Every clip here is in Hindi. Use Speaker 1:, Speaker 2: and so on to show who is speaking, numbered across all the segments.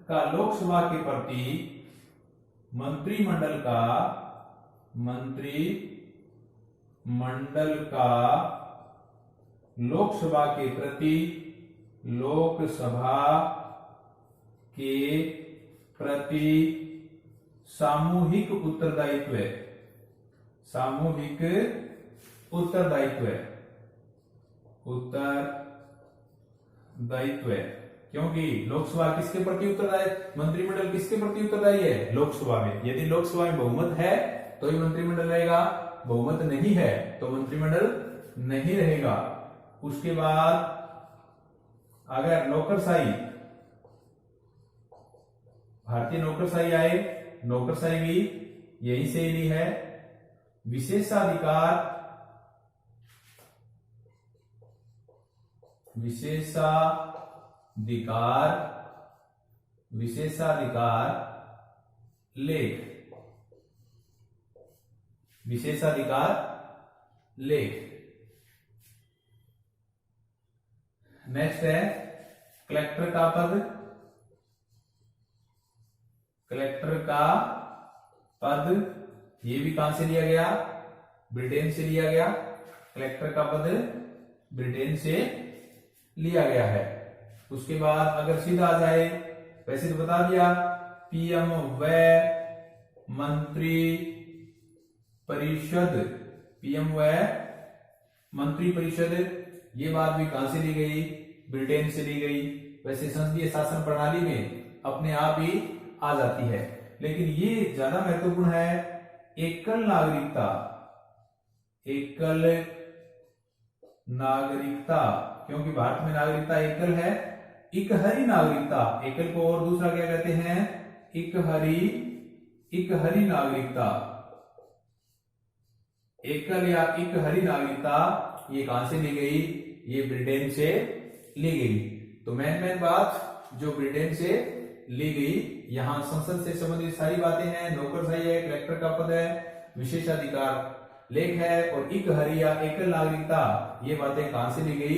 Speaker 1: का लोकसभा के प्रति मंत्रिमंडल का लोकसभा के प्रति सामूहिक उत्तरदायित्व क्योंकि लोकसभा किसके प्रति उत्तरदायी, मंत्रिमंडल किसके प्रति उत्तरदायी है, लोकसभा में। यदि लोकसभा में बहुमत है तो ही मंत्रिमंडल रहेगा, बहुमत नहीं है तो मंत्रिमंडल नहीं रहेगा। उसके बाद अगर नौकरशाही, भारतीय नौकरशाही आए, नौकरशाही भी यहीं से ली है। विशेषाधिकार लेख। नेक्स्ट है कलेक्टर का पद, ये भी कहां से लिया गया, ब्रिटेन से लिया गया। कलेक्टर का पद ब्रिटेन से लिया गया है। उसके बाद अगर सीधा आ जाए, वैसे तो बता दिया, पीएम व मंत्री परिषद, ये बात भी कहां से ली गई, ब्रिटेन से ली गई। वैसे संसदीय शासन प्रणाली में अपने आप ही आ जाती है, लेकिन ये ज्यादा महत्वपूर्ण है, एकल नागरिकता, क्योंकि भारत में नागरिकता एकल है। इकहरी नागरिकता, एकल को और दूसरा क्या कहते हैं, इकहरी नागरिकता। एकल या इकहरी नागरिकता ये कहां से ली गई, ये ब्रिटेन से ली गई। तो मेन बात जो ब्रिटेन से ली गई, यहां संसद से संबंधित सारी बातें हैं, नौकरशाही है, कलेक्टर का पद है, विशेषाधिकार लेख है, और इकहरी या एकल नागरिकता, ये बातें कहां से ली गई,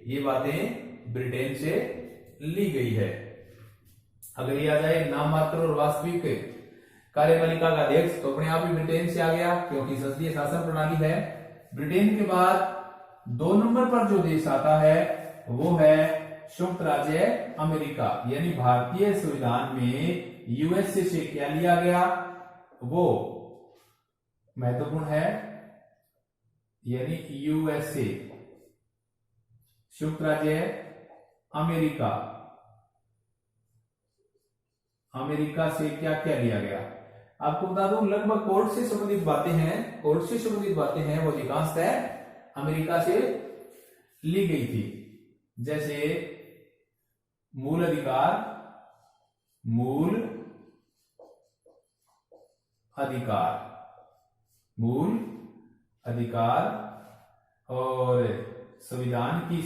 Speaker 1: ये बातें ब्रिटेन से ली गई है। अगर ये आ जाए नाम मात्र और वास्तविक कार्यपालिका का अध्यक्ष, तो अपने आप ही ब्रिटेन से आ गया, क्योंकि संसदीय शासन प्रणाली है। ब्रिटेन के बाद 2 नंबर पर जो देश आता है वो है संयुक्त राज्य अमेरिका, यानी भारतीय संविधान में यूएसए से क्या लिया गया, वो महत्वपूर्ण है, यानी यूएसए, संयुक्त राज्य अमेरिका से क्या क्या लिया गया। आपको बता दूं, लगभग कोर्ट से संबंधित बातें हैं, वो अधिकांशतः अमेरिका से ली गई थी। जैसे मूल अधिकार और संविधान की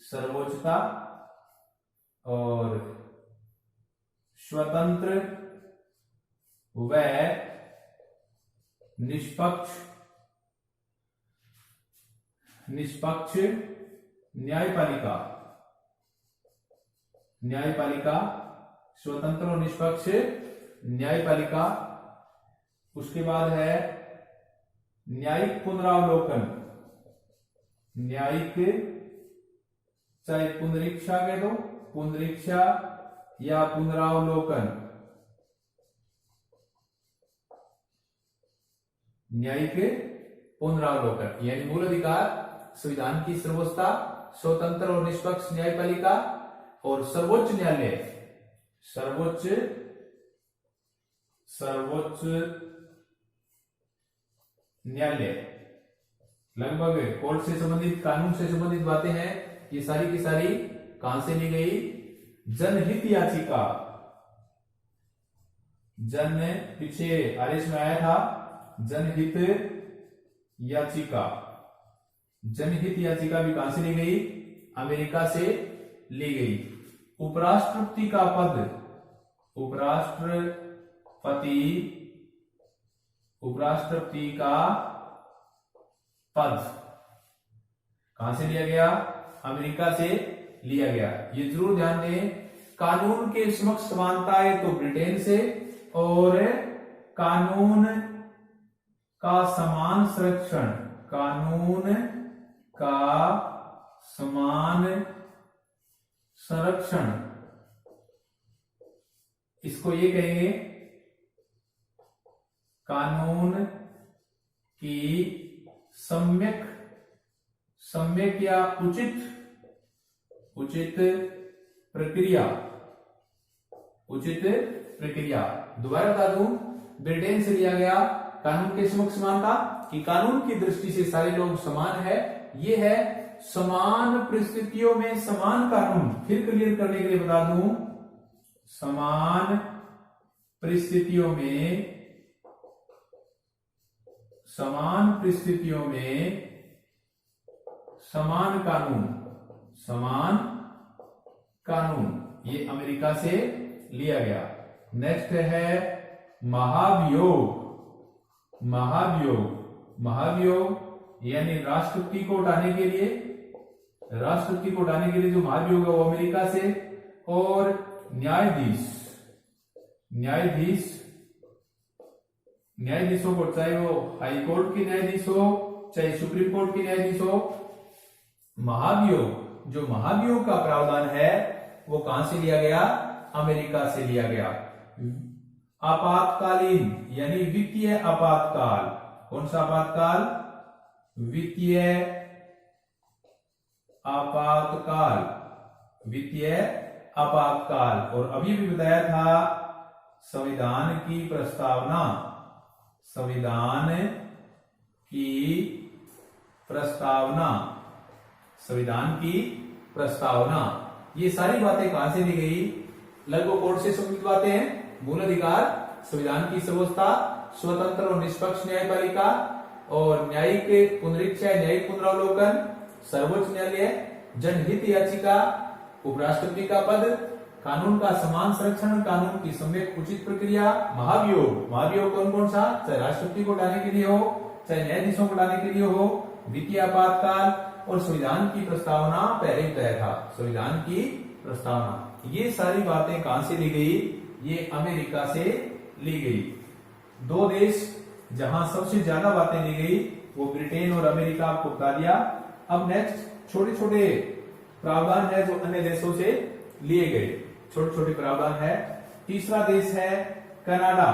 Speaker 1: सर्वोच्चता, और स्वतंत्र व निष्पक्ष न्यायपालिका, स्वतंत्र और निष्पक्ष न्यायपालिका। उसके बाद है न्यायिक पुनरावलोकन, चाहे पुनरीक्षा कह दो, पुनरीक्षा या पुनरावलोकन, न्यायिक पुनरावलोकन, यानी मूल अधिकार, संविधान की सर्वोच्चता, स्वतंत्र और निष्पक्ष न्यायपालिका, और सर्वोच्च न्यायालय। लगभग कोर्ट से संबंधित, कानून से संबंधित बातें हैं, ये सारी की सारी कहां से ली गई, जनहित याचिका, पीछे आदेश में आया था, जनहित याचिका भी कहां से ली गई, अमेरिका से ली गई। उपराष्ट्रपति का पद, उपराष्ट्रपति का पद कहां से लिया गया? अमेरिका से लिया गया। ये जरूर ध्यान दें, कानून के समक्ष समानता है तो ब्रिटेन से, और कानून का समान संरक्षण, कानून का समान संरक्षण, इसको ये कहेंगे कानून की सम्यक या उचित प्रक्रिया, दोबारा बता दूं, ब्रिटेन से लिया गया कानून के समक्ष समानता, कि कानून की दृष्टि से सारे लोग समान है, ये है समान परिस्थितियों में समान कानून। फिर क्लियर करने के लिए बता दूं, समान परिस्थितियों में समान कानून, ये अमेरिका से लिया गया। नेक्स्ट है महाभियोग यानी राष्ट्रपति को उठाने के लिए जो महाभियोग है वो अमेरिका से, और न्यायाधीशों को, चाहे वो हाई कोर्ट के न्यायाधीश हो चाहे सुप्रीम कोर्ट के न्यायाधीश हो, जो महाभियोग का प्रावधान है वो कहां से लिया गया? अमेरिका से लिया गया। आपातकालीन यानी वित्तीय आपातकाल, कौन सा आपातकाल? वित्तीय आपातकाल। और अभी भी बताया था संविधान की प्रस्तावना, ये सारी बातें कहां से ली गई? लगभग कोर्ट से संबंधित बातें हैं। मूल अधिकार, संविधान की सर्वोच्चता, स्वतंत्र और निष्पक्ष न्यायपालिका, और न्यायिक पुनरीक्षा, न्यायिक पुनरावलोकन, सर्वोच्च न्यायालय, जनहित याचिका, उपराष्ट्रपति का पद, कानून का समान संरक्षण, कानून की सम्यक उचित प्रक्रिया, महाभियोग कौन कौन सा? चाहे राष्ट्रपति को उठाने के लिए हो चाहे न्यायाधीशों को उठाने के लिए हो, वित्तीय आपातकाल, और संविधान की प्रस्तावना पहले बताया था, संविधान की प्रस्तावना। ये सारी बातें कहां से ली गई? ये अमेरिका से ली गई। दो देश जहां सबसे ज्यादा बातें ली गई वो ब्रिटेन और अमेरिका, आपको बता दिया। अब नेक्स्ट छोटे छोटे प्रावधान है जो अन्य देशों से लिए गए, छोटे छोटे प्रावधान है। तीसरा देश है कनाडा।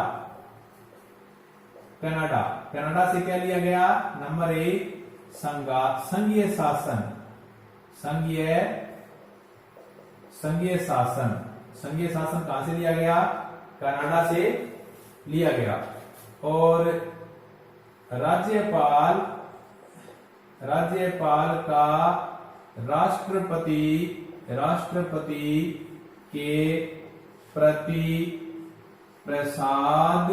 Speaker 1: कनाडा से क्या लिया गया? नंबर 1 संघीय शासन। संघीय शासन कहां से लिया गया? कनाडा से लिया गया। और राज्यपाल का राष्ट्रपति के प्रति प्रसाद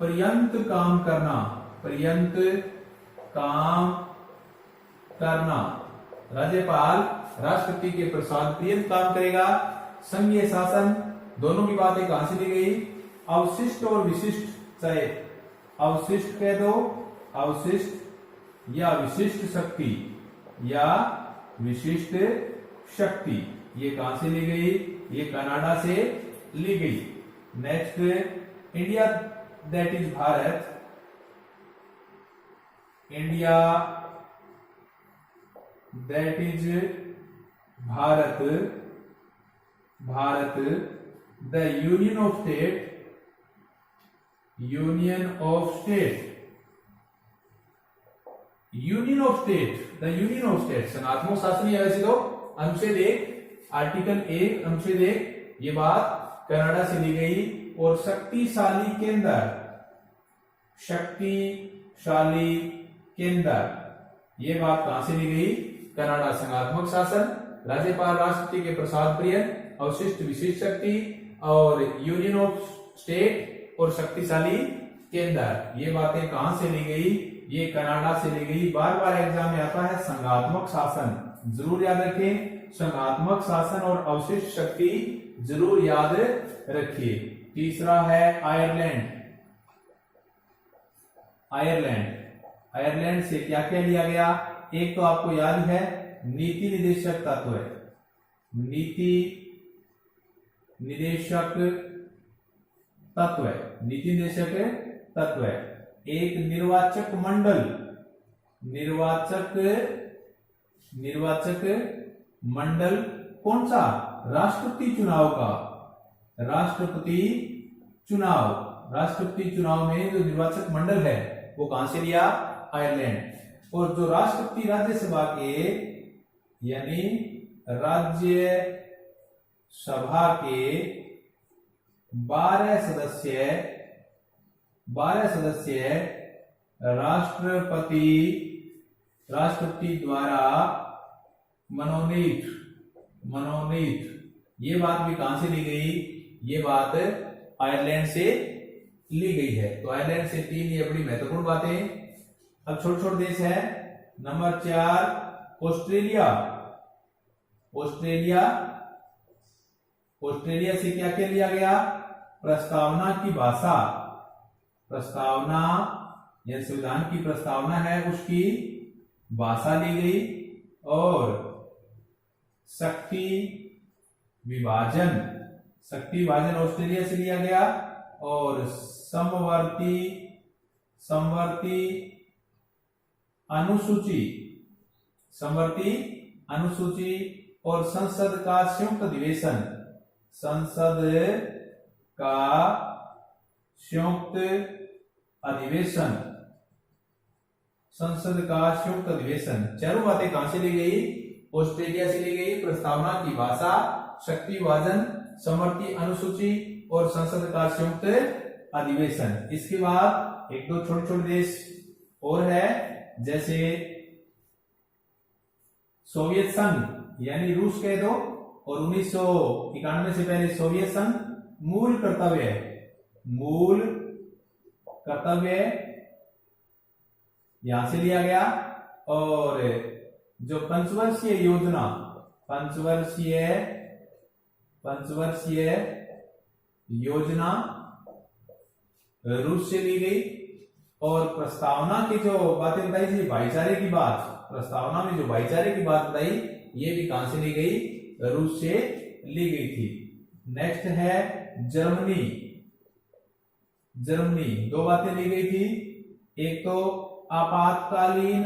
Speaker 1: पर्यंत काम करना, राज्यपाल राष्ट्रपति के प्रसाद पर्यंत काम करेगा। संघीय शासन, दोनों की बातें कहां से ली गई? अवशिष्ट और विशिष्ट, चाहे अवशिष्ट कह दो, अवशिष्ट या विशिष्ट शक्ति, ये कहां से ली गई? ये कनाडा से ली गई। Next India, that is Bharat. India that is Bharat, the union of state, संघात्मक शासन है वैसे तो। अनुच्छेद 1 आर्टिकल 1 अनुच्छेद 1, ये बात कनाडा से ली गई। और शक्तिशाली केंद्र, ये बात कहां से ली गई? कनाडा। संघात्मक शासन, राज्यपाल राष्ट्रपति के प्रसाद पर्यंत, अवशिष्ट विशिष्ट शक्ति, और यूनियन ऑफ स्टेट और शक्तिशाली केंद्र, ये बातें कहां से ली गई? ये कनाडा से ली गई। बार बार एग्जाम में आता है संघात्मक शासन, जरूर याद रखें। संघात्मक शासन और अवशिष्ट शक्ति जरूर याद रखिए। तीसरा है आयरलैंड। आयरलैंड। आयरलैंड से क्या क्या लिया गया? एक तो आपको याद है नीति निर्देशक तत्व, नीति निर्देशक तत्व, नीति निर्देशक तत्व। एक निर्वाचक मंडल, निर्वाचक मंडल कौन सा? राष्ट्रपति चुनाव का, राष्ट्रपति चुनाव में जो निर्वाचक मंडल है वो कहां से लिया? आयरलैंड। और जो राष्ट्रपति राज्यसभा के यानी राज्य सभा के 12 सदस्य राष्ट्रपति द्वारा मनोनीत, ये बात भी कहां से ली गई? ये बात आयरलैंड से ली गई है। तो आयरलैंड से 3 ये बड़ी महत्वपूर्ण बातें। अब छोटे छोटे देश है। Number 4 Australia. ऑस्ट्रेलिया से क्या क्या लिया गया? प्रस्तावना की भाषा, प्रस्तावना या संविधान की प्रस्तावना है उसकी भाषा ली गई। और शक्ति विभाजन ऑस्ट्रेलिया से लिया गया। और समवर्ती अनुसूची और संसद का संयुक्त अधिवेशन, चारों बातें कहां से ली गई? ऑस्ट्रेलिया से ली गई। प्रस्तावना की भाषा, शक्ति विभाजन, समवर्ती अनुसूची और संसद का संयुक्त अधिवेशन। इसके बाद एक दो छोटे छोटे देश और है, जैसे सोवियत संघ यानी रूस कह दो। और 1991 से पहले सोवियत संघ। मूल कर्तव्य यहां से लिया गया। और जो पंचवर्षीय योजना रूस से ली गई। और प्रस्तावना की जो बातें बताई थी, भाईचारे की बात, प्रस्तावना में जो भाईचारे की बात बताई, ये भी कहां से ली गई? रूस से ली गई थी। नेक्स्ट है जर्मनी। 2 बातें ली गई थी। एक तो आपातकालीन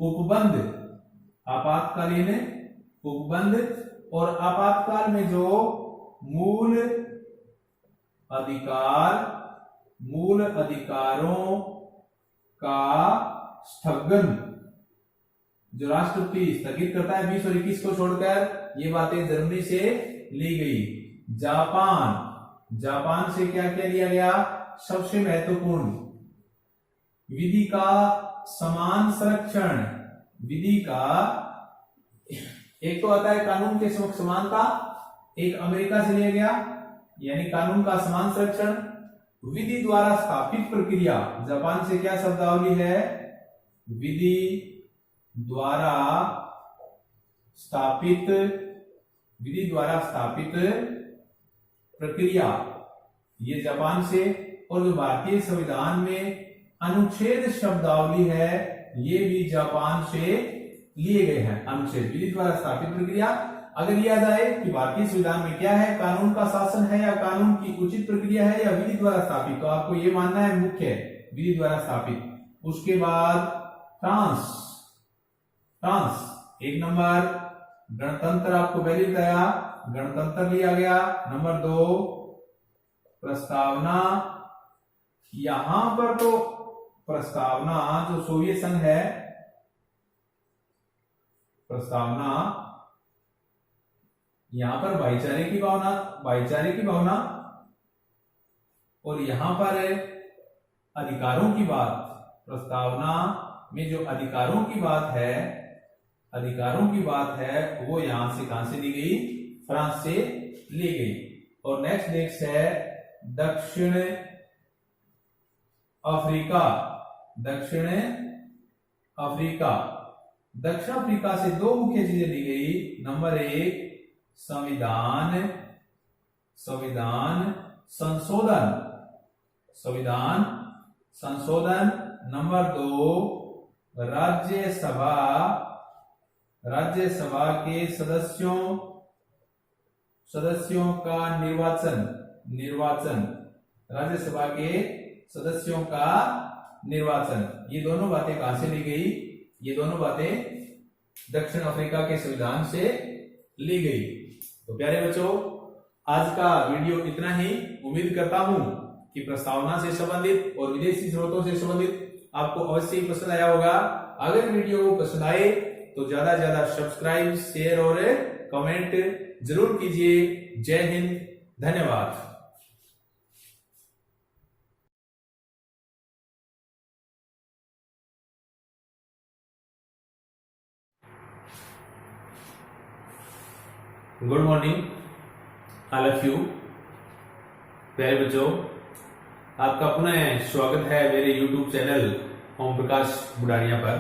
Speaker 1: उपबंध और आपातकाल में जो मूल अधिकारों का स्थगन, जो राष्ट्रपति स्थगित करता है 20 और 21 को छोड़कर, ये बातें जर्मनी से ली गई। जापान से क्या क्या लिया गया? सबसे महत्वपूर्ण विधि का समान संरक्षण। विधि का एक तो आता है कानून के समक्ष समानता, एक अमेरिका से लिया गया यानी कानून का समान संरक्षण। विधि द्वारा स्थापित प्रक्रिया, जापान से क्या शब्दावली है? विधि द्वारा स्थापित प्रक्रिया, ये जापान से। और जो भारतीय संविधान में अनुच्छेद शब्दावली है, ये भी जापान से लिए गए हैं। अनुच्छेद, विधि द्वारा स्थापित प्रक्रिया। अगर यह जाए कि भारतीय संविधान में क्या है, कानून का शासन है या कानून की उचित प्रक्रिया है या विधि द्वारा स्थापित, तो आपको यह मानना है मुख्य है विधि द्वारा स्थापित। उसके बाद फ्रांस 1 नंबर गणतंत्र, आपको पहले बताया गणतंत्र लिया गया। नंबर 2 प्रस्तावना। यहां पर तो प्रस्तावना जो सोवियत संघ है, प्रस्तावना यहां पर भाईचारे की भावना और यहां पर अधिकारों की बात। प्रस्तावना में जो अधिकारों की बात है वो यहां से कहां से ली गई? फ्रांस से ली गई। और नेक्स्ट है दक्षिण अफ्रीका। दक्षिण अफ्रीका से 2 मुख्य चीजें ली गई। नंबर 1 संविधान संशोधन, संविधान संशोधन। नंबर 2, राज्यसभा के सदस्यों का निर्वाचन, राज्यसभा के सदस्यों का निर्वाचन। ये दोनों बातें कहां से ली गई? ये दोनों बातें दक्षिण अफ्रीका के संविधान से ली गई। तो प्यारे बच्चों, आज का वीडियो इतना ही। उम्मीद करता हूं कि प्रस्तावना से संबंधित और विदेशी स्रोतों से संबंधित आपको अवश्य ही पसंद आया होगा। अगर वीडियो पसंद आए तो ज्यादा से ज्यादा सब्सक्राइब, शेयर और कमेंट जरूर कीजिए। जय हिंद, धन्यवाद। Good morning all of you. प्यारे बच्चों, आपका पुनः स्वागत है मेरे YouTube चैनल ओम प्रकाश बुडानिया पर।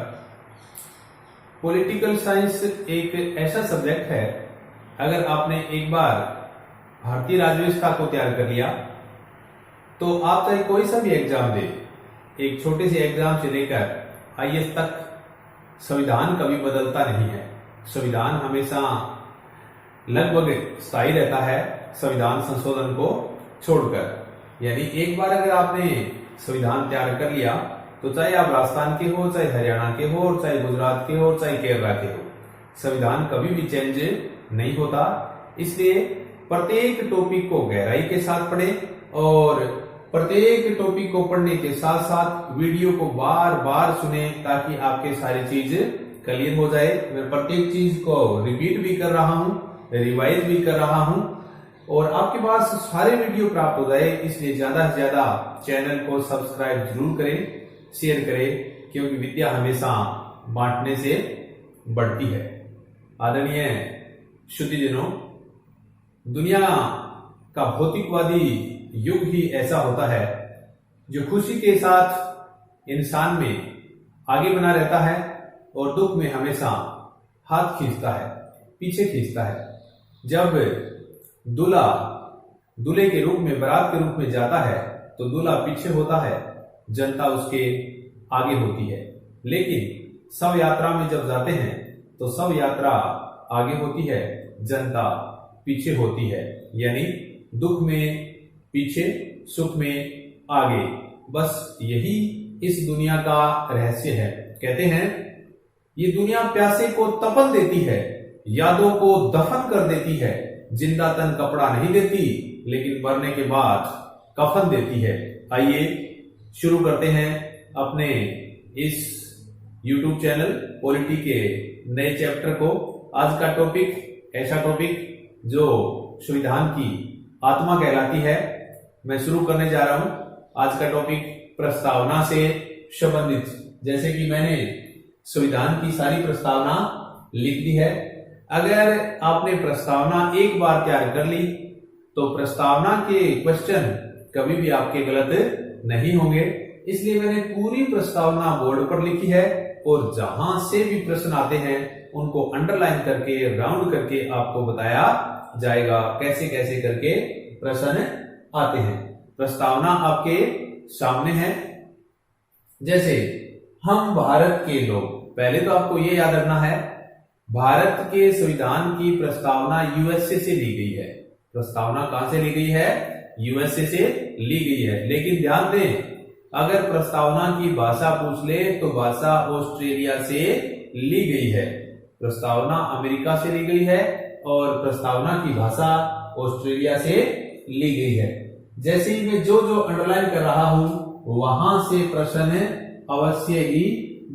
Speaker 1: पॉलिटिकल साइंस एक ऐसा सब्जेक्ट है, अगर आपने एक बार भारतीय राज्य व्यवस्था को तैयार कर लिया तो आप चाहे कोई सा भी एग्जाम दे, एक छोटे से एग्जाम से लेकर IAS तक, संविधान कभी बदलता नहीं है। संविधान हमेशा लगभग स्थायी रहता है, संविधान संशोधन को छोड़कर। यानी एक बार अगर आपने संविधान तैयार कर लिया तो चाहे आप राजस्थान के हो, चाहे हरियाणा के हो, चाहे गुजरात के हो, चाहे केरला के हो, संविधान कभी भी चेंज नहीं होता। इसलिए प्रत्येक टॉपिक को गहराई के साथ पढ़ें और प्रत्येक टॉपिक को पढ़ने के साथ साथ वीडियो को बार बार सुने, ताकि आपके सारी चीज क्लियर हो जाए। मैं प्रत्येक चीज को रिपीट भी कर रहा हूं, रिवाइज भी कर रहा हूं और आपके पास सारे वीडियो प्राप्त हो जाए। इसलिए ज्यादा से ज्यादा चैनल को सब्सक्राइब जरूर करें, शेयर करें, क्योंकि विद्या हमेशा बांटने से बढ़ती है। आदरणीय शुद्धिजनों, दुनिया का भौतिकवादी युग ही ऐसा होता है जो खुशी के साथ इंसान में आगे बना रहता है और दुख में हमेशा हाथ खींचता है, पीछे खींचता है। जब दूल्हा दूल्हे के रूप में, बारात के रूप में जाता है तो दूल्हा पीछे होता है, जनता उसके आगे होती है। लेकिन शव यात्रा में जब जाते हैं तो शव यात्रा आगे होती है, जनता पीछे होती है। यानी दुख में पीछे, सुख में आगे। बस यही इस दुनिया का रहस्य है। कहते हैं ये दुनिया प्यासे को तपन देती है, यादों को दफन कर देती है, जिंदा तन कपड़ा नहीं देती, लेकिन मरने के बाद कफन देती है। आइए शुरू करते हैं अपने इस YouTube चैनल पॉलिटी के नए चैप्टर को। आज का टॉपिक ऐसा टॉपिक जो संविधान की आत्मा कहलाती है, मैं शुरू करने जा रहा हूं। आज का टॉपिक प्रस्तावना से संबंधित। जैसे कि मैंने संविधान की सारी प्रस्तावना लिख दी है। अगर आपने प्रस्तावना एक बार तैयार कर ली तो प्रस्तावना के क्वेश्चन कभी भी आपके गलत नहीं होंगे। इसलिए मैंने पूरी प्रस्तावना बोर्ड पर लिखी है और जहां से भी प्रश्न आते हैं उनको अंडरलाइन करके, राउंड करके आपको बताया जाएगा कैसे कैसे करके प्रश्न आते हैं। प्रस्तावना आपके सामने है। जैसे हम भारत के लोग, पहले तो आपको ये याद रखना है, भारत के संविधान की प्रस्तावना USA से ली गई है। प्रस्तावना कहां से ली गई है? USA से ली गई है। लेकिन ध्यान दें, अगर प्रस्तावना की भाषा पूछ ले तो भाषा ऑस्ट्रेलिया से ली गई है। प्रस्तावना अमेरिका से ली गई है और प्रस्तावना की भाषा ऑस्ट्रेलिया से ली गई है। जैसे ही मैं जो जो अंडरलाइन कर रहा हूं वहां से प्रश्न अवश्य ही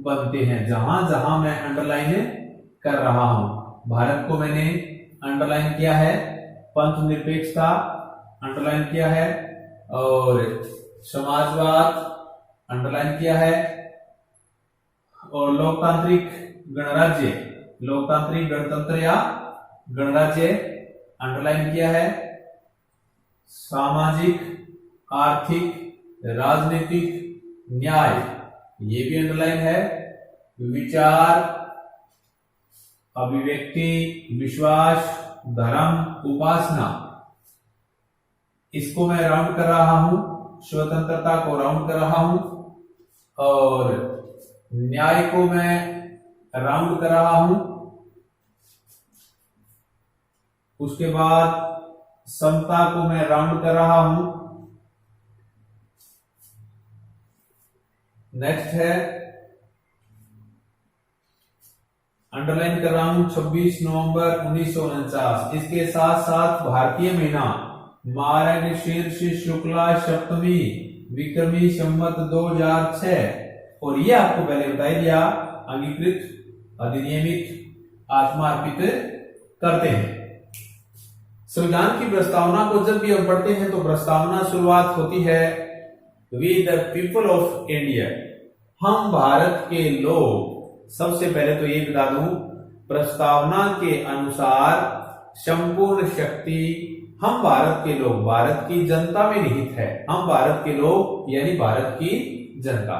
Speaker 1: बनते हैं, जहां जहां मैं अंडरलाइन कर रहा हूं। भारत को मैंने अंडरलाइन किया है, पंथ निरपेक्षता अंडरलाइन किया है और समाजवाद अंडरलाइन किया है और लोकतांत्रिक गणराज्य, लोकतांत्रिक गणतंत्र या गणराज्य अंडरलाइन किया है। सामाजिक, आर्थिक, राजनीतिक न्याय ये भी अंडरलाइन है। विचार, अभिव्यक्ति, विश्वास, धर्म, उपासना इसको मैं राउंड कर रहा हूं, स्वतंत्रता को राउंड कर रहा हूं, और न्याय को मैं राउंड कर रहा हूं। उसके बाद समता को मैं राउंड कर रहा हूं। नेक्स्ट है, अंडरलाइन कर रहा हूं 26 नवंबर 1949। इसके साथ साथ भारतीय महीना मार्ग शीर्ष शुक्ला सप्तमी विक्रमी संवत 2006, और ये आपको पहले बता दिया, अंगीकृत, अधिनियमित, आत्मार्पित करते हैं। संविधान की प्रस्तावना को जब भी हम पढ़ते हैं तो प्रस्तावना शुरुआत होती है we the people of India, हम भारत के लोग। सबसे पहले तो ये बता दूं, प्रस्तावना के अनुसार संपूर्ण शक्ति हम भारत के लोग, भारत की जनता में निहित है। हम भारत के लोग यानी भारत की जनता।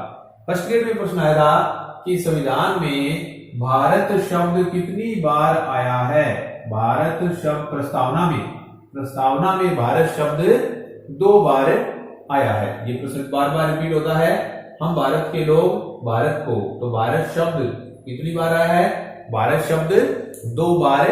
Speaker 1: फर्स्ट ग्रेड में प्रश्न आया था कि संविधान में भारत शब्द कितनी बार आया है। भारत शब्द प्रस्तावना में भारत शब्द 2 बार आया है। ये प्रश्न बार बार रिपीट होता है, हम भारत के लोग, भारत को, तो भारत शब्द कितनी बार आया है? भारत शब्द 2 बार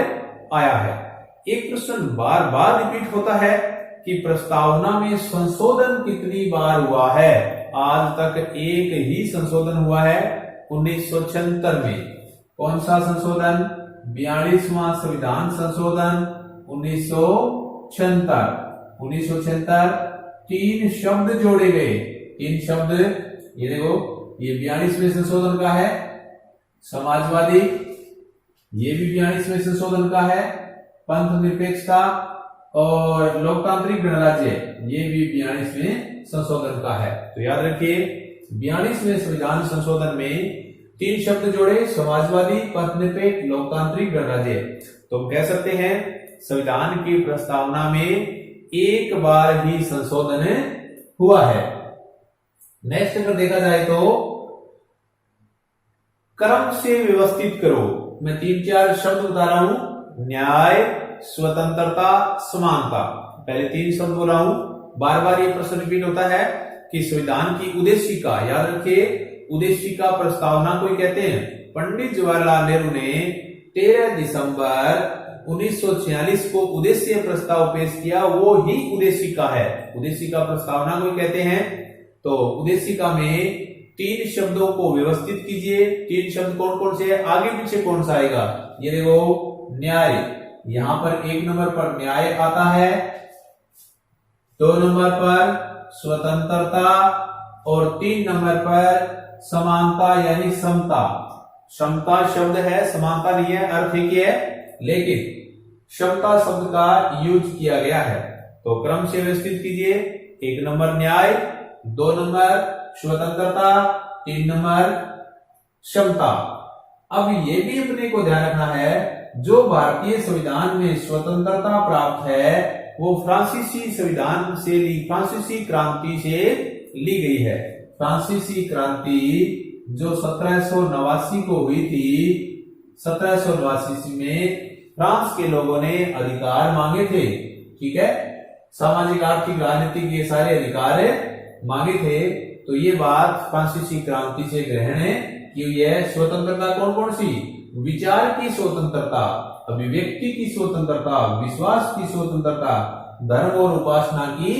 Speaker 1: आया है। एक प्रश्न बार बार रिपीट होता है कि प्रस्तावना में संशोधन कितनी बार हुआ है। आज तक एक ही संशोधन हुआ है, 1976 में। कौन सा संशोधन? 42वां संविधान संशोधन 1976। 3 शब्द जोड़े गए, 3 शब्द। ये देखो, ये 42वें संशोधन का है, समाजवादी। ये भी 42वें संशोधन का है, पंथ निरपेक्षता और लोकतांत्रिक गणराज्य। ये भी 42वें संशोधन का है। तो याद रखिए, 42वें संविधान संशोधन में 3 शब्द जोड़े, समाजवादी, पंथ निरपेक्ष, लोकतांत्रिक गणराज्य। तो हम कह सकते हैं संविधान की प्रस्तावना में एक बार ही संशोधन हुआ है। नेक्स्ट अगर देखा जाए तो क्रम से व्यवस्थित करो। मैं 3-4 शब्द बता रहा हूं, न्याय, स्वतंत्रता, समानता। पहले 3 शब्द बोल रहा हूं, बार बार ये प्रश्न रिपीट होता है कि संविधान की उद्देशिका, याद रखिए, उद्देशिका प्रस्तावना को कहते हैं। पंडित जवाहरलाल नेहरू ने 13 दिसंबर 1946 को उद्देश्य प्रस्ताव पेश किया, वो ही उद्देशिका है। उद्देशिका प्रस्तावना को कहते हैं। तो उद्देशिका में 3 शब्दों को व्यवस्थित कीजिए। 3 शब्द कौन कौन से है, आगे पीछे कौन सा आएगा? ये देखो, न्याय, यहां पर 1 नंबर पर न्याय आता है, 2 नंबर पर स्वतंत्रता और 3 नंबर पर समानता यानी समता। समता शब्द है, समानता नहीं है, अर्थ एक ही है, लेकिन समता शब्द का यूज किया गया है। तो क्रम से व्यवस्थित कीजिए। 1 नंबर न्याय, 2 नंबर स्वतंत्रता, 3 नंबर समता। अब ये भी अपने को ध्यान रखना है, जो भारतीय संविधान में स्वतंत्रता प्राप्त है वो फ्रांसीसी संविधान से फ्रांसीसी क्रांति से ली गई है। फ्रांसीसी क्रांति जो 1789 को हुई थी, 1789 में फ्रांस के लोगों ने अधिकार मांगे थे। ठीक है, सामाजिक, आर्थिक, राजनीतिक ये सारे अधिकार मांगे थे। तो ये बात फ्रांसीसी क्रांति से ग्रहण की हुई है। स्वतंत्रता कौन कौन सी? विचार की स्वतंत्रता, अभिव्यक्ति की स्वतंत्रता, विश्वास की स्वतंत्रता, धर्म और उपासना की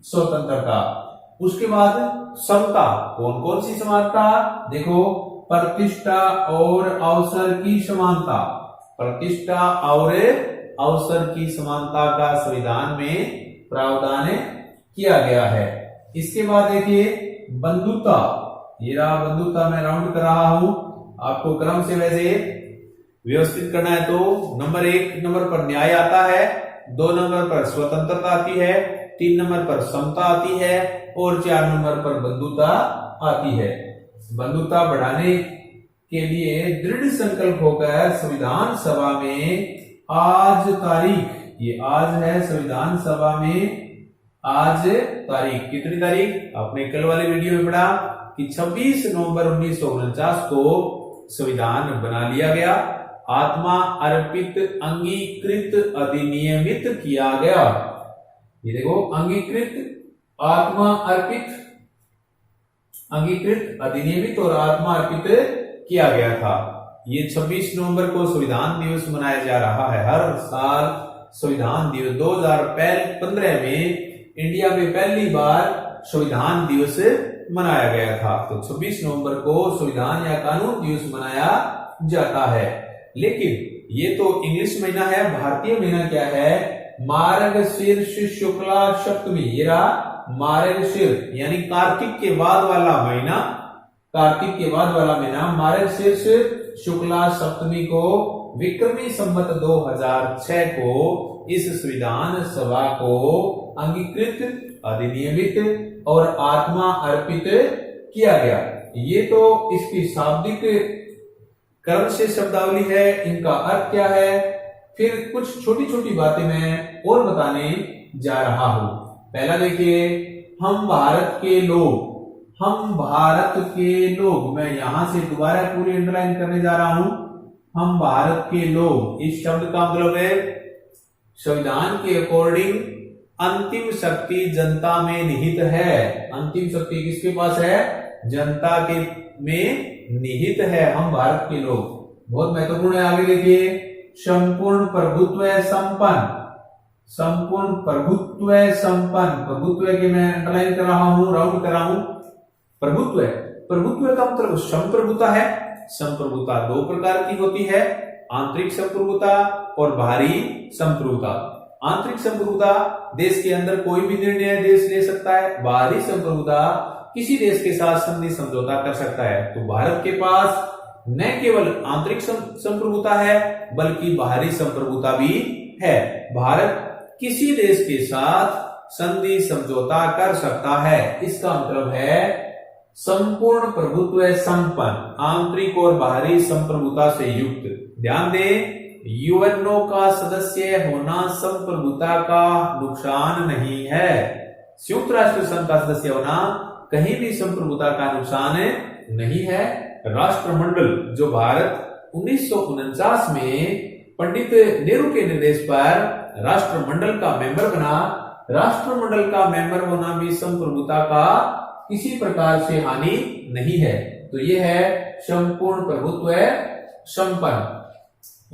Speaker 1: स्वतंत्रता। उसके बाद समता, कौन कौन सी समानता? देखो, प्रतिष्ठा और अवसर की समानता। प्रतिष्ठा और अवसर की समानता का संविधान में प्रावधान किया गया है। इसके बाद देखिए बंधुता। ये रहा बंधुता, मैं राउंड कर रहा हूं। आपको क्रम से वैसे व्यवस्थित करना है। तो नंबर 1 नंबर पर न्याय आता है, 2 नंबर पर स्वतंत्रता आती है, 3 नंबर पर समता आती है और 4 नंबर पर बंधुता आती है। बंधुता बढ़ाने के लिए दृढ़ संकल्प होकर संविधान सभा में आज तारीख, ये आज है संविधान सभा में, आज तारीख कितनी तारीख? आपने कल वाले वीडियो में पढ़ा कि 26 नवंबर 1949 को संविधान बना लिया गया, आत्मा अर्पित, अंगीकृत, अधिनियमित किया गया। ये देखो, अंगीकृत, आत्मा अर्पित, अंगीकृत, अधिनियमित और आत्मा अर्पित किया गया था। ये 26 नवंबर को संविधान दिवस मनाया जा रहा है। हर साल संविधान दिवस 2015 में इंडिया में पहली बार संविधान दिवस मनाया गया था। तो 26 नवंबर को संविधान या कानून दिवस मनाया जाता है। लेकिन ये तो इंग्लिश महीना है, भारतीय महीना क्या है? मार्गशीर्ष शुक्ला सप्तमी। ये रहा मार्गशीर्ष यानी कार्तिक के बाद वाला महीना, कार्तिक के बाद वाला महीना मार्गशीर्ष शुक्ला सप्तमी को विक्रमी संवत 2006 को इस संविधान सभा को अंगीकृत, अधिनियमित और आत्मा अर्पित किया गया। ये तो इसकी शाब्दिक कर्म से शब्दावली है, इनका अर्थ क्या है, फिर कुछ छोटी छोटी बातें मैं और बताने जा रहा हूं। पहला देखिए, हम भारत के लोग, हम भारत के लोग, मैं यहां से दोबारा पूरी अंडरलाइन करने जा रहा हूं। हम भारत के लोग, इस शब्द का मतलब है संविधान के अकॉर्डिंग अंतिम शक्ति जनता में निहित है। अंतिम शक्ति किसके पास है? जनता के में निहित है। हम भारत के लोग, बहुत महत्वपूर्ण है। आगे देखिए, संपूर्ण प्रभुत्व संपन्न, संपूर्ण प्रभुत्व संपन्न, प्रभुत्व के मैं अंडरलाइन कर रहा हूं, राउंड कर रहा हूं। प्रभुत्व, प्रभुत्व का मतलब संप्रभुता है। संप्रभुता दो प्रकार की होती है, आंतरिक संप्रभुता और बाहरी संप्रभुता। आंतरिक संप्रभुता, देश के अंदर कोई भी निर्णय देश ले सकता है। बाहरी संप्रभुता, किसी देश के साथ संधि समझौता कर सकता है। तो भारत के पास न केवल आंतरिक संप्रभुता है बल्कि बाहरी संप्रभुता भी है। भारत किसी देश के साथ संधि समझौता कर सकता है। इसका मतलब है संपूर्ण प्रभुत्व संपन्न, आंतरिक और बाहरी संप्रभुता से युक्त। ध्यान दें, यूएनओ का सदस्य होना संप्रभुता का नुकसान नहीं है। संयुक्त राष्ट्र संघ का सदस्य होना कहीं भी संप्रभुता का नुकसान नहीं है। राष्ट्रमंडल, जो भारत 1949 में पंडित नेहरू के निर्देश पर राष्ट्रमंडल का मेंबर बना, राष्ट्रमंडल का मेंबर होना भी संप्रभुता का किसी प्रकार से हानि नहीं है। तो यह है संपूर्ण प्रभुत्व संपन्न।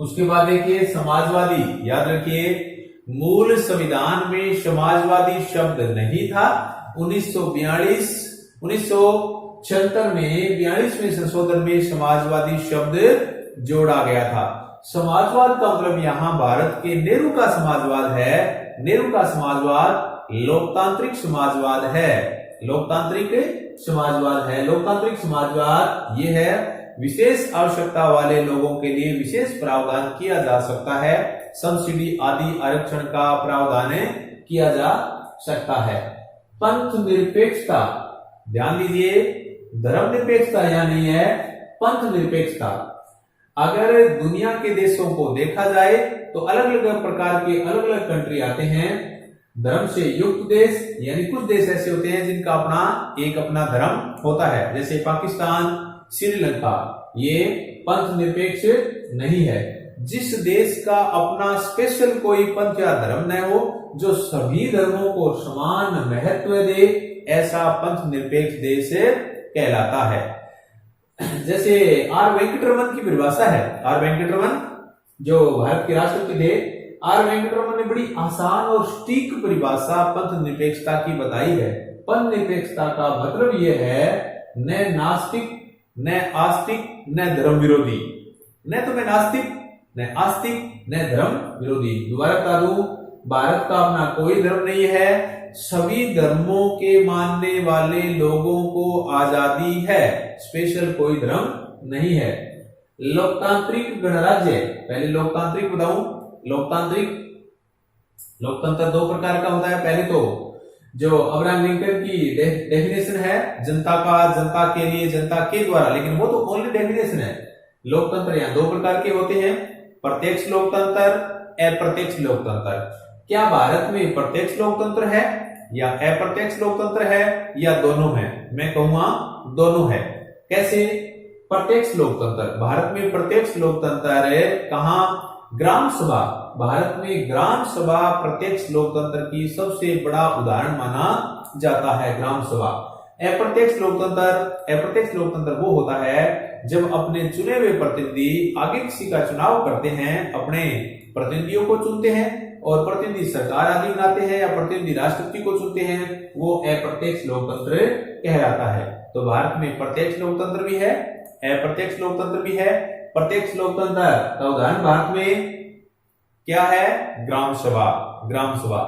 Speaker 1: उसके बाद देखिए, समाजवादी, याद रखिए मूल संविधान में समाजवादी शब्द नहीं था। 1976 में 42वें संशोधन में समाजवादी शब्द जोड़ा गया था। समाजवाद का मतलब यहां भारत के नेहरू का समाजवाद है। नेहरू का समाजवाद लोकतांत्रिक समाजवाद है। लोकतांत्रिक समाजवाद है। लोकतांत्रिक समाजवाद ये है, विशेष आवश्यकता वाले लोगों के लिए विशेष प्रावधान किया जा सकता है। सब्सिडी आदि आरक्षण का प्रावधान किया जा सकता है। पंथ निरपेक्षता, ध्यान दीजिए, धर्म निरपेक्षता यहां नहीं है, पंथ निरपेक्षता। अगर दुनिया के देशों को देखा जाए तो अलग अलग प्रकार के अलग अलग कंट्री आते हैं। धर्म से युक्त देश, यानी कुछ देश ऐसे होते हैं जिनका अपना धर्म होता है, जैसे पाकिस्तान, श्रीलंका, ये पंथ निरपेक्ष नहीं है। जिस देश का अपना स्पेशल कोई पंथ या धर्म न हो, जो सभी धर्मों को समान महत्व दे, ऐसा पंथ निरपेक्ष देश कहलाता है। जैसे आर वेंकटरमन की परिभाषा है। आर वेंकटरमन जो भारत के राष्ट्रपति थे, आर वेंकटरमन ने बड़ी आसान और सटीक परिभाषा पंथ निरपेक्षता की बताई है। पंथ निरपेक्षता का मतलब यह है, न नास्तिक, न आस्तिक, न धर्म विरोधी। न तो मैं नास्तिक, न आस्तिक, न धर्म विरोधी। दोबारा बता दूं, भारत का अपना कोई धर्म नहीं है। सभी धर्मों के मानने वाले लोगों को आजादी है। स्पेशल कोई धर्म नहीं है। लोकतांत्रिक गणराज्य, पहले लोकतांत्रिक बताऊं। लोकतंत्र दो प्रकार का होता है। पहले तो जो अब्राहम लिंकन की डेफिनेशन है, जनता का, जनता के लिए, जनता के द्वारा, लेकिन वो तो ओनली डेफिनेशन है। लोकतंत्र यहाँ दो प्रकार के होते हैं, प्रत्यक्ष लोकतंत्र, अप्रत्यक्ष लोकतंत्र। क्या भारत में प्रत्यक्ष लोकतंत्र है या अप्रत्यक्ष लोकतंत्र है या दोनों है? मैं कहूंगा दोनों है। कैसे? प्रत्यक्ष लोकतंत्र, भारत में प्रत्यक्ष लोकतंत्र है। कहां? ग्राम सभा, भारत में ग्राम सभा प्रत्यक्ष लोकतंत्र की सबसे बड़ा उदाहरण माना जाता है। ग्राम सभा। अप्रत्यक्ष लोकतंत्र वो होता है जब अपने चुने हुए प्रतिनिधि आगे किसी का चुनाव करते हैं, अपने प्रतिनिधियों को चुनते हैं और प्रतिनिधि सरकार आदि बनाते हैं या प्रतिनिधि राष्ट्रपति को चुनते हैं, वो अप्रत्यक्ष लोकतंत्र कहलाता है। तो भारत में प्रत्यक्ष लोकतंत्र भी है, अप्रत्यक्ष लोकतंत्र भी है। प्रत्यक्ष लोकतंत्र का उदाहरण भारत में क्या है? ग्राम सभा। ग्राम सभा।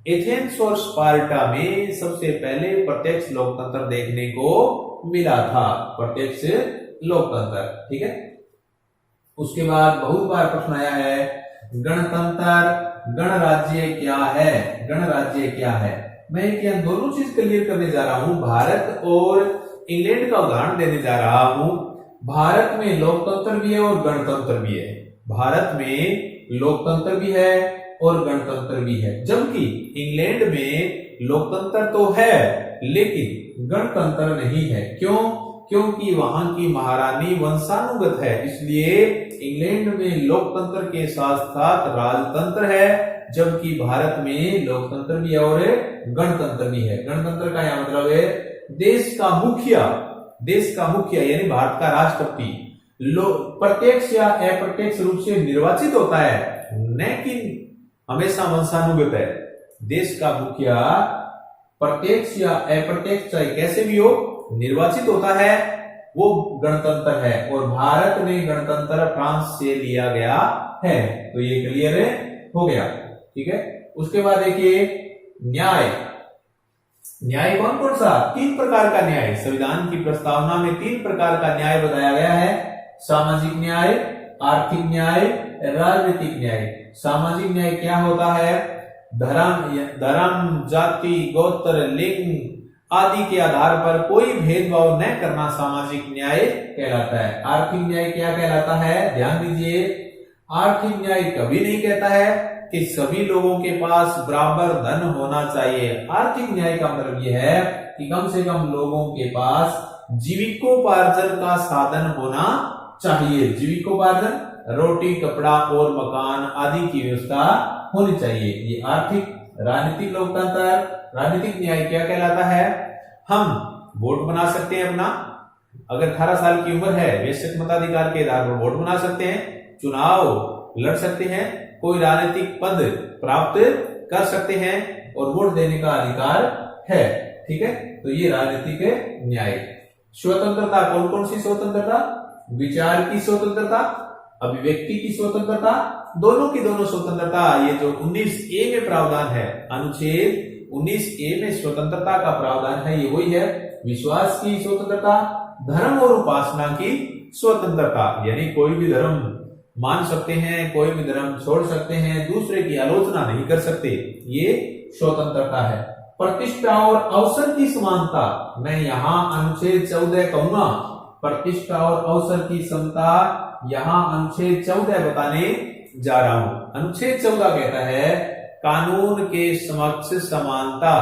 Speaker 1: एथेंस और स्पार्टा में सबसे पहले प्रत्यक्ष लोकतंत्र देखने को मिला था। प्रत्यक्ष लोकतंत्र, ठीक है। उसके बाद बहुत बार प्रश्न आया है, गणतंत्र, गणराज्य क्या है? गणराज्य क्या है? मैं क्या दोनों चीज क्लियर करने जा रहा हूं। भारत और इंग्लैंड का उदाहरण देने जा रहा हूं। भारत में लोकतंत्र भी है और गणतंत्र भी है। भारत में लोकतंत्र भी है और गणतंत्र भी है, जबकि इंग्लैंड में लोकतंत्र तो है लेकिन गणतंत्र नहीं है। क्यों? क्योंकि वहां की महारानी वंशानुगत है, इसलिए इंग्लैंड में लोकतंत्र के साथ साथ राजतंत्र है, जबकि भारत में लोकतंत्र भी है और गणतंत्र भी है। गणतंत्र का यह मतलब है देश का मुखिया यानी भारत का राष्ट्रपति प्रत्यक्ष या अप्रत्यक्ष रूप से निर्वाचित होता है, न कि हमेशा वंशानुगत है। देश का मुखिया प्रत्यक्ष या अप्रत्यक्ष चाहे कैसे भी हो निर्वाचित होता है, वो गणतंत्र है। और भारत में गणतंत्र फ्रांस से लिया गया है। तो ये क्लियर हो गया, ठीक है। उसके बाद देखिए न्याय। न्याय कौन कौन सा? 3 प्रकार का न्याय। संविधान की प्रस्तावना में 3 प्रकार का न्याय बताया गया है। सामाजिक न्याय, आर्थिक न्याय, राजनीतिक न्याय। सामाजिक न्याय क्या होता है? धर्म, जाति, गोत्र, लिंग आदि के आधार पर कोई भेदभाव न करना सामाजिक न्याय कहलाता है। आर्थिक न्याय क्या कहलाता है? ध्यान दीजिए, आर्थिक न्याय कभी नहीं कहता है कि सभी लोगों के पास बराबर धन होना चाहिए। आर्थिक न्याय का मतलब यह है कि कम से कम लोगों के पास जीविकोपार्जन का साधन होना चाहिए। जीविकोपार्जन, रोटी, कपड़ा और मकान आदि की व्यवस्था होनी चाहिए। ये आर्थिक। राजनीतिक लोकतंत्र, राजनीतिक न्याय क्या कहलाता है? हम वोट बना सकते हैं अपना, अगर 18 साल की उम्र है वैश्विक मताधिकार के आधार पर वोट बना सकते हैं, चुनाव लड़ सकते हैं, कोई राजनीतिक पद प्राप्त कर सकते हैं और वोट देने का अधिकार है, ठीक है। तो ये राजनीतिक न्याय। स्वतंत्रता, कौन कौन सी स्वतंत्रता? विचार की स्वतंत्रता, अभिव्यक्ति की स्वतंत्रता, दोनों की दोनों स्वतंत्रता। ये जो 19A में प्रावधान है, अनुच्छेद 19A में स्वतंत्रता का प्रावधान है, ये वही है। विश्वास की स्वतंत्रता, धर्म और उपासना की स्वतंत्रता, यानी कोई भी धर्म मान सकते हैं, कोई भी धर्म छोड़ सकते हैं, दूसरे की आलोचना नहीं कर सकते, ये स्वतंत्रता है। प्रतिष्ठा और अवसर की समानता, मैं यहाँ अनुच्छेद 14 कहूंगा। प्रतिष्ठा और अवसर की समता यहाँ अनुच्छेद 14 बताने जा रहा हूं। अनुच्छेद 14 कहता है कानून के समक्ष समानता,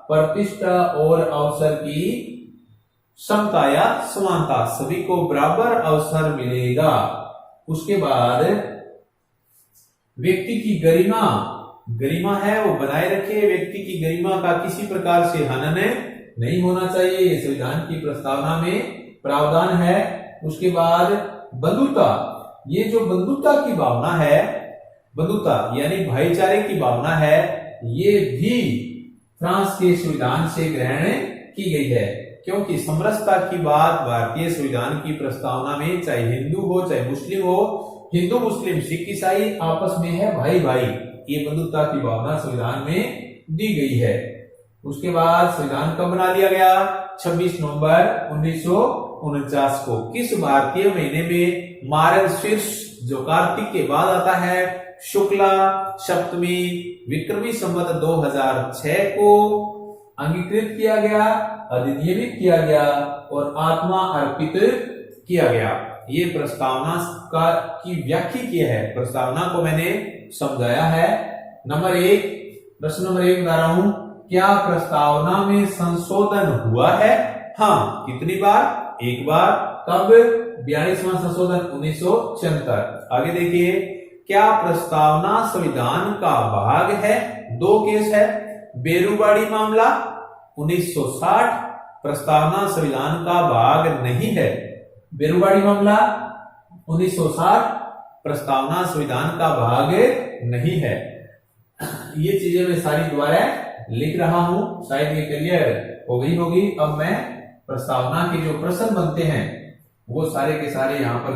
Speaker 1: प्रतिष्ठा और अवसर की समता या समानता, सभी को बराबर अवसर मिलेगा। उसके बाद व्यक्ति की गरिमा है वो बनाए रखे, व्यक्ति की गरिमा का किसी प्रकार से हनन नहीं होना चाहिए, ये संविधान की प्रस्तावना में प्रावधान है। उसके बाद बंधुता, ये जो बंधुता की भावना है, बंधुता यानी भाईचारे की भावना है, ये भी फ्रांस के संविधान से ग्रहण की गई है, क्योंकि समरसता की बात भारतीय संविधान की प्रस्तावना में चाहे हिंदू हो चाहे मुस्लिम हो, हिंदू मुस्लिम सिख ईसाई आपस में है भाई भाई, ये बंधुता की भावना संविधान में दी गई है। उसके बाद संविधान कब बना लिया गया? 26 नवंबर 1949 को। किस भारतीय महीने में मार्गशीर्ष जो कार्तिक के बाद आता है, शुक्ला सप्तमी विक्रमी संवत 2006 को अंगीकृत किया गया, अधिनियमित किया गया और आत्मा अर्पित किया गया। ये प्रस्तावना का की व्याख्या की है, प्रस्तावना को मैंने समझाया है। नंबर 1, प्रश्न नंबर 1 बता रहा हूं, क्या प्रस्तावना में संशोधन हुआ है? हाँ, कितनी बार? एक बार। कब? 42वां संशोधन 1976। आगे देखिए, क्या प्रस्तावना संविधान का भाग है? दो केस है, बेरूबाड़ी मामला 1960, प्रस्तावना संविधान का भाग नहीं है। बेरूबाड़ी मामला 1960, प्रस्तावना संविधान का भाग नहीं है। ये चीजें मैं सारी दोबारा लिख रहा हूं, शायद ये क्लियर हो गई होगी। अब मैं प्रस्तावना के जो प्रश्न बनते हैं वो सारे के सारे यहां पर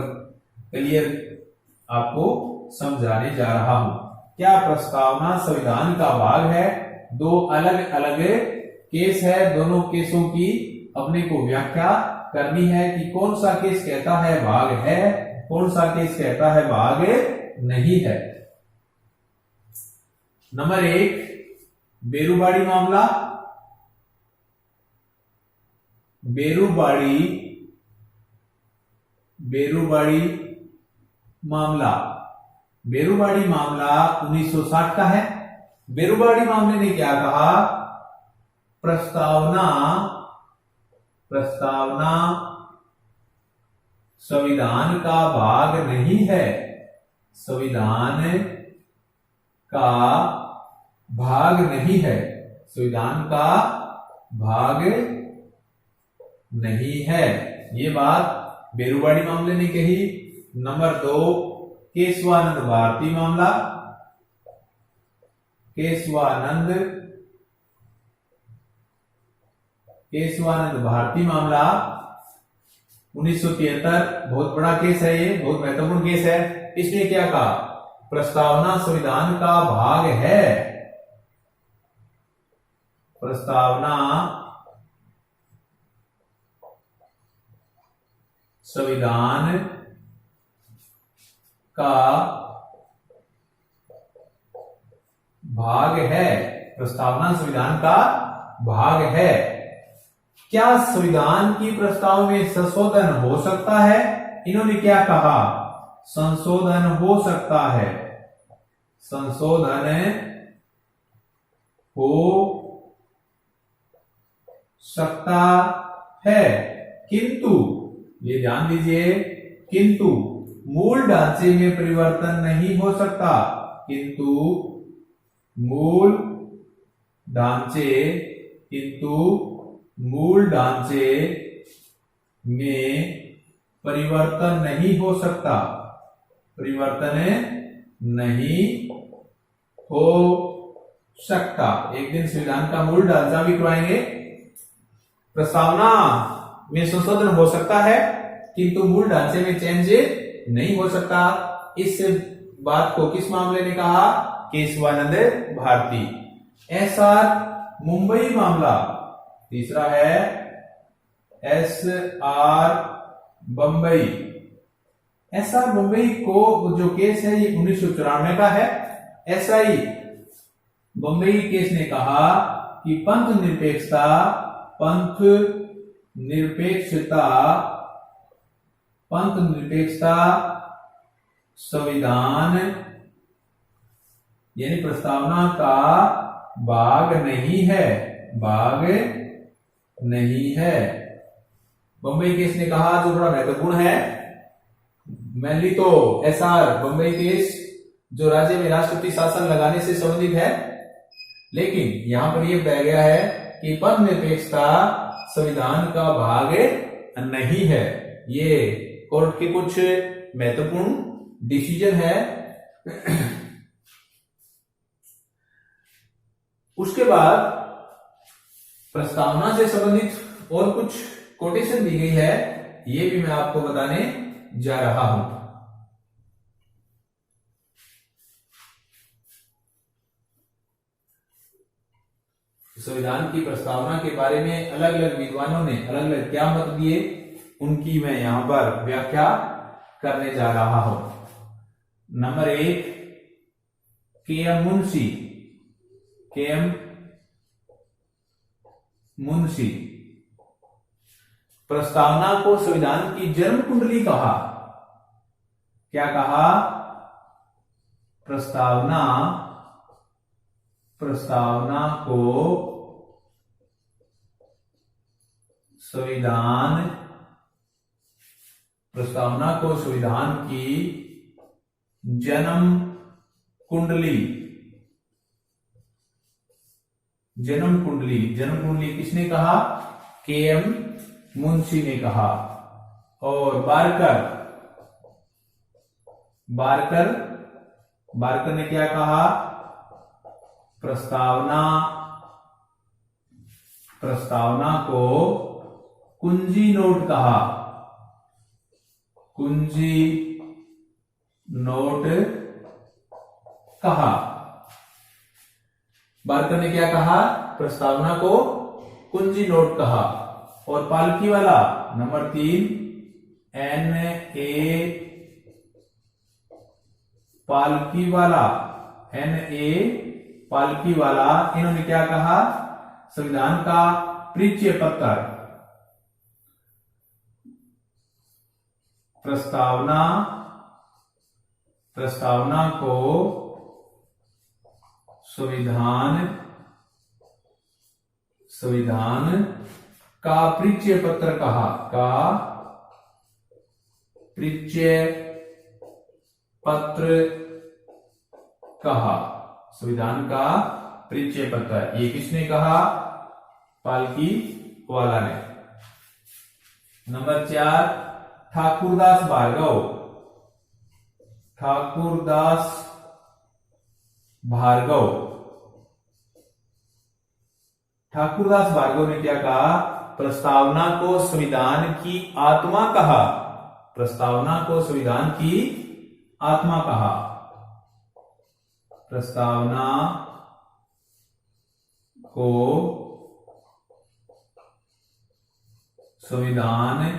Speaker 1: क्लियर आपको समझाने जा रहा हूं। क्या प्रस्तावना संविधान का भाग है? दो अलग अलग केस है, दोनों केसों की अपने को व्याख्या करनी है कि कौन सा केस कहता है भाग है, कौन सा केस कहता है भाग नहीं है। नंबर 1, बेरूबाड़ी मामला। बेरूबाड़ी मामला 1960 का है। बेरूबाड़ी मामले ने क्या कहा? प्रस्तावना संविधान का भाग नहीं है, संविधान का भाग नहीं है, संविधान का भाग नहीं है। ये बात बेरूबाड़ी मामले ने कही। नंबर 2, केशवानंद भारती मामला। केशवानंद भारती मामला 1973, बहुत बड़ा केस है, ये बहुत महत्वपूर्ण केस है। इसने क्या कहा? प्रस्तावना संविधान का भाग है, प्रस्तावना संविधान का भाग है, प्रस्तावना संविधान का भाग है। क्या संविधान की प्रस्ताव में संशोधन हो सकता है? इन्होंने क्या कहा? संशोधन हो सकता है, संशोधन हो सकता है, किंतु ये ध्यान दीजिए, किंतु मूल ढांचे में परिवर्तन नहीं हो सकता, किंतु मूल ढांचे में परिवर्तन नहीं हो सकता, परिवर्तन नहीं हो सकता। एक दिन संविधान का मूल ढांचा भी करवाएंगे। प्रस्तावना में संशोधन हो सकता है किंतु मूल ढांचे में चेंज नहीं हो सकता। इस बात को किस मामले ने कहा? केशवानंद भारती। एसआर मुंबई मामला, तीसरा है एसआर बंबई। एसआर मुंबई को जो केस है ये 1994 का है। एसआई बंबई केस ने कहा कि पंथ निरपेक्षता संविधान यानी प्रस्तावना का भाग नहीं है, भाग नहीं है। बंबई केस ने कहा, जो बड़ा महत्वपूर्ण है, मेनली तो एसआर बंबई केस जो राज्य में राष्ट्रपति शासन लगाने से संबंधित है, लेकिन यहां पर यह बताया गया है कि पंथ निरपेक्षता संविधान का भाग नहीं है। ये कोर्ट के कुछ महत्वपूर्ण डिसीजन है। उसके बाद प्रस्तावना से संबंधित और कुछ कोटेशन दी गई है, ये भी मैं आपको बताने जा रहा हूं। संविधान की प्रस्तावना के बारे में अलग अलग विद्वानों ने अलग अलग क्या मत दिए, उनकी मैं यहां पर व्याख्या करने जा रहा हूं। Number 1, KM. मुंशी प्रस्तावना को संविधान की जन्म कुंडली कहा। क्या कहा? प्रस्तावना को संविधान की जन्म कुंडली। जन्म कुंडली, जन्म कुंडली किसने कहा? के.एम. मुंशी ने कहा। और बारकर, बारकर, बारकर ने क्या कहा? प्रस्तावना, प्रस्तावना को कुंजी नोट कहा। कुंजी नोट कहा। बारकर ने क्या कहा? प्रस्तावना को कुंजी नोट कहा। और पालकी वाला नंबर 3, N.A. पालकी वाला, N.A. पालकी वाला, इन्होंने क्या कहा? संविधान का परिचय पत्र, प्रस्तावना, प्रस्तावना को संविधान, संविधान का परिचय पत्र कहा। का परिचय पत्र कहा। संविधान का परिचय पत्र, ये किसने कहा? पालकी वाला ने। नंबर 4, ठाकुरदास भार्गव। ठाकुरदास भार्गव, ठाकुरदास भार्गव ने क्या कहा? प्रस्तावना को संविधान की आत्मा कहा। प्रस्तावना को संविधान की आत्मा कहा। प्रस्तावना को संविधान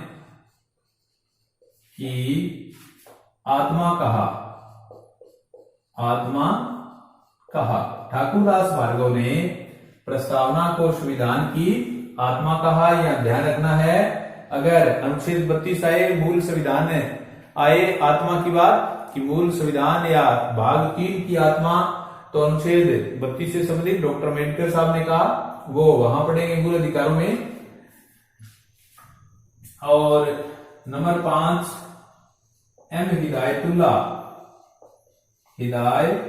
Speaker 1: की आत्मा कहा। आत्मा कहा। ठाकुरदास भार्गव ने प्रस्तावना को संविधान की आत्मा कहा। यह ध्यान रखना है, अगर अनुच्छेद 32 आए, मूल संविधान आए, आत्मा की बात कि मूल संविधान या भाग 3 की आत्मा, तो अनुच्छेद 32 से संबंधित डॉक्टर अम्बेडकर साहब ने कहा, वो वहां पढ़ेंगे मूल अधिकारों में। और number 5, M Hidayatullah. Hidayatullah,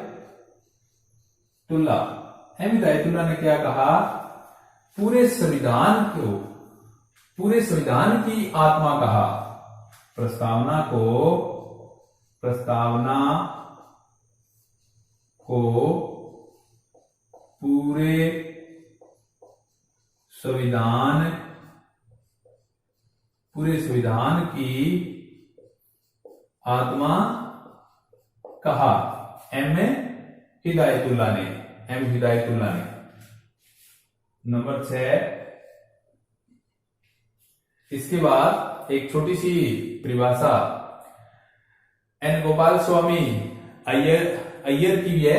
Speaker 1: M Hidayatullah ने क्या कहा? पूरे संविधान को, पूरे संविधान की आत्मा कहा। प्रस्तावना को, प्रस्तावना को पूरे संविधान, पूरे संविधान की आत्मा कहा। एम हिदायतुल्ला ने, एम हिदायतुल्ला ने। नंबर 6, इसके बाद एक छोटी सी परिभाषा एन गोपाल स्वामी अय्यर की है।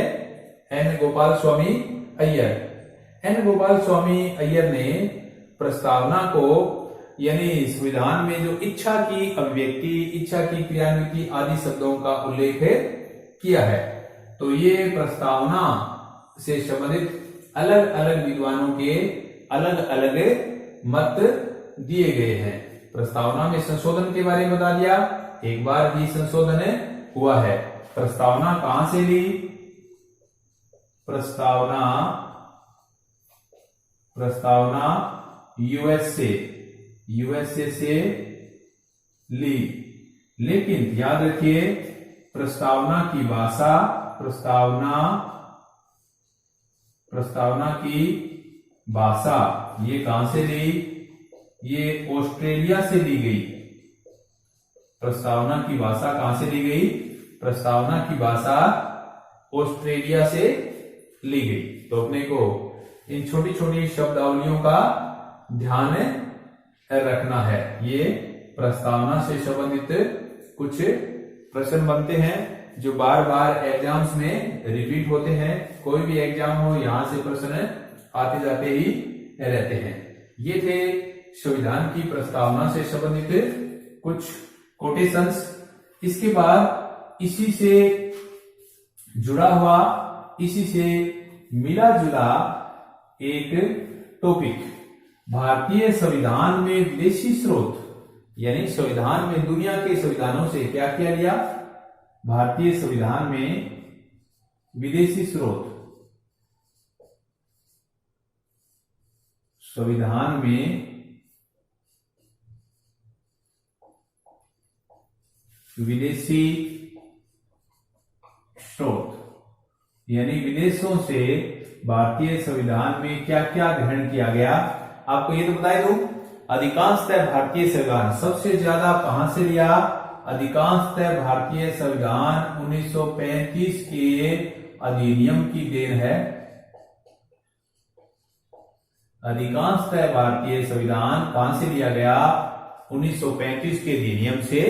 Speaker 1: एन गोपाल स्वामी अय्यर, एन गोपाल स्वामी अय्यर ने प्रस्तावना को, यानी संविधान में जो इच्छा की अभिव्यक्ति, इच्छा की क्रियान्विति आदि शब्दों का उल्लेख किया है। तो ये प्रस्तावना से संबंधित अलग अलग विद्वानों के अलग अलग मत दिए गए हैं। प्रस्तावना में संशोधन के बारे में बता दिया, एक बार ही संशोधन हुआ है। प्रस्तावना कहां से ली? प्रस्तावना, प्रस्तावना यूएसए से ली। लेकिन याद रखिए, प्रस्तावना की भाषा, प्रस्तावना की भाषा ये कहां से ली? ये ऑस्ट्रेलिया से ली गई। प्रस्तावना की भाषा कहां से ली गई? प्रस्तावना की भाषा ऑस्ट्रेलिया से ली गई। तो अपने को इन छोटी छोटी शब्दावलियों का ध्यान रखना है। ये प्रस्तावना से संबंधित कुछ प्रश्न बनते हैं जो बार बार एग्जाम्स में रिपीट होते हैं। कोई भी एग्जाम हो, यहां से प्रश्न आते जाते ही रहते हैं। ये थे संविधान की प्रस्तावना से संबंधित कुछ कोटेशंस। इसके बाद इसी से जुड़ा हुआ, इसी से मिला जुला एक टॉपिक, भारतीय संविधान में विदेशी स्रोत, यानी संविधान में दुनिया के संविधानों से क्या किया गया, भारतीय संविधान में विदेशी स्रोत, संविधान में विदेशी स्रोत यानी विदेशों से भारतीय संविधान में क्या क्या ग्रहण किया गया। आपको ये तो बताई दूं, अधिकांशतः भारतीय संविधान सबसे ज्यादा कहां से लिया, अधिकांशतः भारतीय संविधान 1935 के अधिनियम की देन है। अधिकांशतः भारतीय संविधान कहां से लिया गया, 1935 के अधिनियम से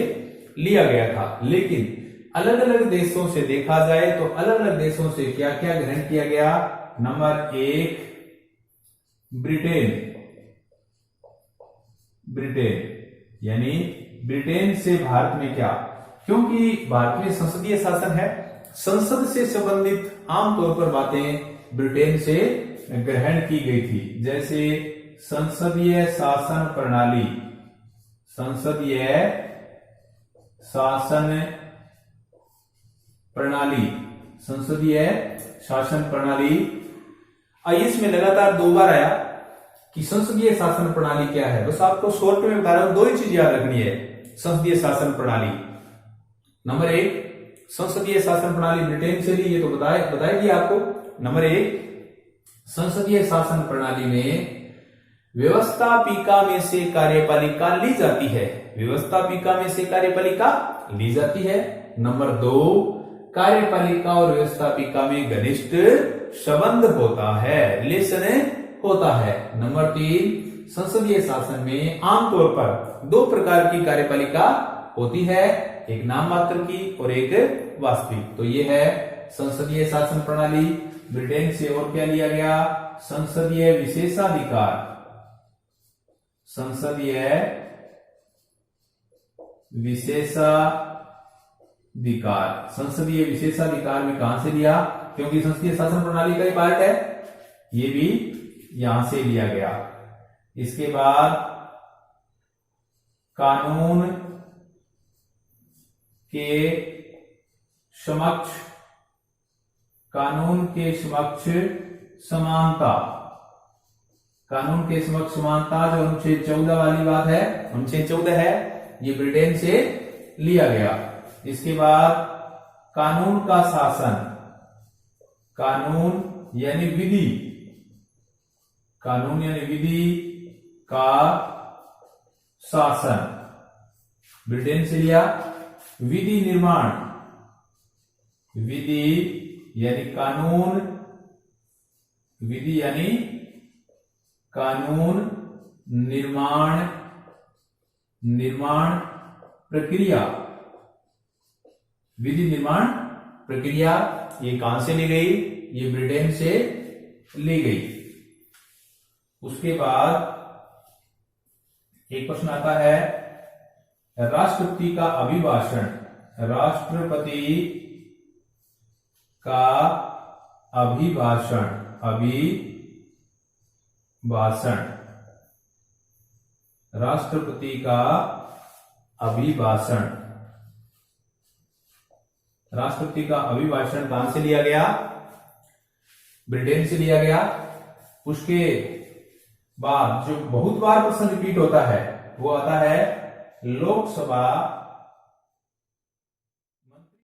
Speaker 1: लिया गया था। लेकिन अलग अलग देशों से देखा जाए तो अलग अलग देशों से क्या क्या ग्रहण किया गया। नंबर 1 ब्रिटेन, ब्रिटेन यानी ब्रिटेन से भारत में क्या, क्योंकि भारत में संसदीय शासन है, संसद से संबंधित आमतौर पर बातें ब्रिटेन से ग्रहण की गई थी। जैसे संसदीय शासन प्रणाली, संसदीय शासन प्रणाली, संसदीय शासन प्रणाली। इसमें लगातार 2 बार आया कि संसदीय शासन प्रणाली क्या है। बस आपको शॉर्ट में बता रहा हूं, 2 ही चीज याद रखनी है। संसदीय शासन प्रणाली, नंबर 1 संसदीय शासन प्रणाली ब्रिटेन से ली, ये तो बताएगी आपको। नंबर 1 संसदीय शासन प्रणाली में व्यवस्थापिका में से कार्यपालिका ली जाती है, व्यवस्थापिका में से कार्यपालिका ली जाती है। नंबर 2 कार्यपालिका और व्यवस्थापिका में घनिष्ठ संबंध होता है, रिलेशन होता है। नंबर 3 संसदीय शासन में आमतौर पर 2 प्रकार की कार्यपालिका होती है, एक नाम मात्र की और एक वास्तविक। तो ये है संसदीय शासन प्रणाली। ब्रिटेन से और क्या लिया गया, संसदीय विशेषाधिकार, संसदीय विशेषाधिकार, संसदीय विशेषाधिकार में कहां से लिया, क्योंकि संसदीय शासन प्रणाली का ही पार्ट है, ये भी यहां से लिया गया। इसके बाद कानून के समक्ष, कानून के समक्ष समानता, कानून के समक्ष समानता जो अनुच्छेद 14 वाली बात है, अनुच्छेद 14 है, ये ब्रिटेन से लिया गया। इसके बाद कानून का शासन, कानून यानी विधि, कानून यानी विधि का शासन ब्रिटेन से लिया। विधि निर्माण, विधि यानी कानून, विधि यानी कानून निर्माण, निर्माण प्रक्रिया, विधि निर्माण प्रक्रिया ये कहां से ली गई, ये ब्रिटेन से ली गई। उसके बाद एक प्रश्न आता है, राष्ट्रपति का अभिभाषण, राष्ट्रपति का अभिभाषण, अभिभाषण, राष्ट्रपति का अभिभाषण, राष्ट्रपति का अभिभाषण कहां से लिया गया, ब्रिटेन से लिया गया। उसके बाद जो बहुत बार प्रश्न रिपीट होता है वो आता है लोकसभा